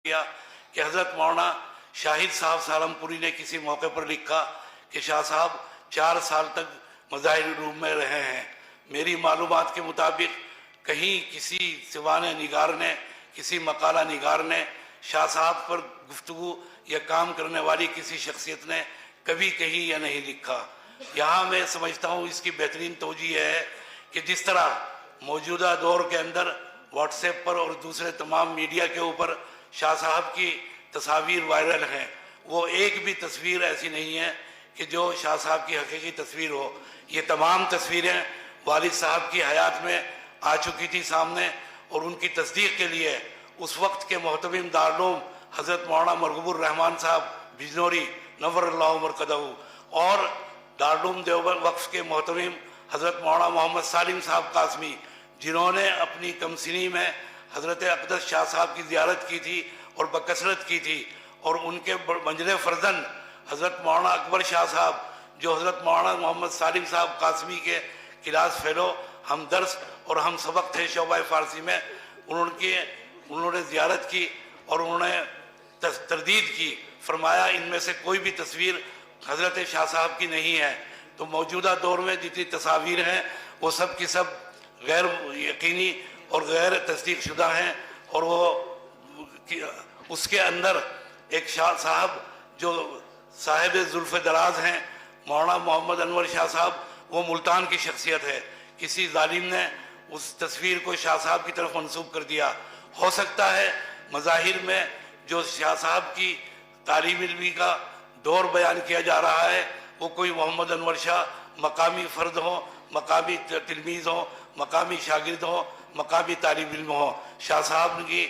کیا کہ حضرت مولانا شاہد صاحب سالمپوری نے کسی موقع پر لکھا کہ شاہ صاحب 4 سال تک مظاہری روم میں رہے ہیں۔ میری معلومات کے مطابق کہیں کسی سوانح نگار نے، کسی مقالہ نگار نے شاہ صاحب پر گفتگو یا کام کرنے والی کسی شخصیت نے کبھی کہیں یا نہیں لکھا۔ یہاں میں سمجھتا ہوں اس کی بہترین توجیہ ہے کہ جس طرح موجودہ دور کے اندر واٹس ایپ پر اور دوسرے تمام میڈیا کے اوپر شاہ صاحب کی تصاویر وائرل ہیں، وہ ایک بھی تصویر ایسی نہیں ہے کہ جو شاہ صاحب کی حقیقی تصویر ہو۔ یہ تمام تصویریں والد صاحب کی حیات میں آ چکی تھی سامنے، اور ان کی تصدیق کے لیے اس وقت کے محتمم دارالعلوم حضرت مولانا مرغوب الرحمان صاحب بجنوری نور اللہ مرقدہ اور دارالعلوم دیوبند وقف کے محتمم حضرت مولانا محمد سالم صاحب قاسمی، جنہوں نے اپنی کمسنی میں حضرت اقدس شاہ صاحب کی زیارت کی تھی اور بکثرت کی تھی، اور ان کے منجلے فرزند حضرت مولانا اکبر شاہ صاحب جو حضرت مولانا محمد سالم صاحب قاسمی کے کلاس فیلو ہم درس اور ہم سبق تھے شعبہ فارسی میں، انہوں نے زیارت کی اور انہوں نے تردید کی، فرمایا ان میں سے کوئی بھی تصویر حضرت شاہ صاحب کی نہیں ہے۔ تو موجودہ دور میں جتنی تصاویر ہیں وہ سب کی سب غیر یقینی اور غیر تصدیق شدہ ہیں، اور وہ اس کے اندر ایک شاہ صاحب جو صاحب زلف دراز ہیں، مولانا محمد انور شاہ صاحب، وہ ملتان کی شخصیت ہے۔ کسی ظالم نے اس تصویر کو شاہ صاحب کی طرف منسوب کر دیا۔ ہو سکتا ہے مظاہر میں جو شاہ صاحب کی تعلیم علمی کا دور بیان کیا جا رہا ہے وہ کوئی محمد انور شاہ مقامی فرد ہو، مقامی تلمیذ ہو، مقامی شاگرد ہو، مقامی طالب علم ہو۔ شاہ صاحب کی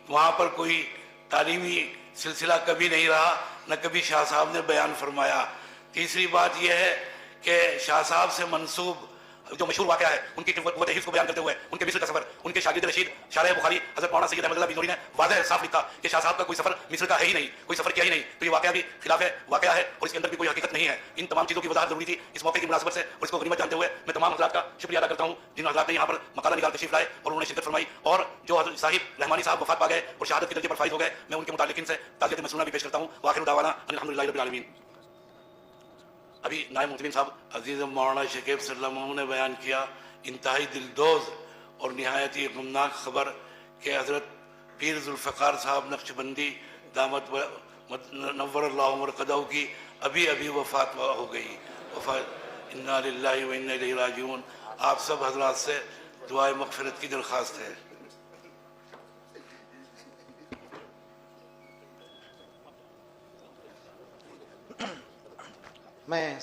وہاں پر کوئی تعلیمی سلسلہ کبھی نہیں رہا، نہ کبھی شاہ صاحب نے بیان فرمایا۔ تیسری بات یہ ہے کہ شاہ صاحب سے منسوب جو مشہور واقعہ ہے ان کی قوت حفظ کو بیان کرتے ہوئے ان کے مصر کا سفر، ان کے شاگرد رشید شارح بخاری حضرت مولانا سید احمد اللہ بجنوری نے واضح صاف لکھا کہ شاہ صاحب کا کوئی سفر مصر کا ہے ہی نہیں، کوئی سفر کیا ہی نہیں۔ تو یہ واقعہ بھی خلاف واقعہ ہے اور اس کے اندر بھی کوئی حقیقت نہیں ہے۔ ان تمام چیزوں کی وضاحت ضروری تھی اس موقع کی مناسبت سے، اور اس کو غنیمت جانتے ہوئے میں تمام حضرات کا شکریہ ادا کرتا ہوں جن حضرات نے یہاں پر مقالہ نگار تشریف لائے اور انہوں نے شرکت فرمائی، اور جو صاحب رحمانی صاحب وفات پا گئے اور شہادت کے درجے پر فائز ہو گئے، میں ان کے متعلقین سے تعزیت مسنونہ بھی پیش کرتا ہوں۔ وآخر دعوانا ان الحمدللہ رب العالمین۔ ابھی نائب محتمین صاحب عزیز مولانا شکیب صلی اللہ علیہ وسلم نے بیان کیا انتہائی دلدوز اور نہایت ہی غمناک خبر کہ حضرت پیر ذوالفقار صاحب نقشبندی دامت نور اللہ مرقدہ کی ابھی وفات ہو گئی۔ انا للہ و انا الیہ راجعون۔ آپ سب حضرات سے دعائے مغفرت کی درخواست ہے۔ میں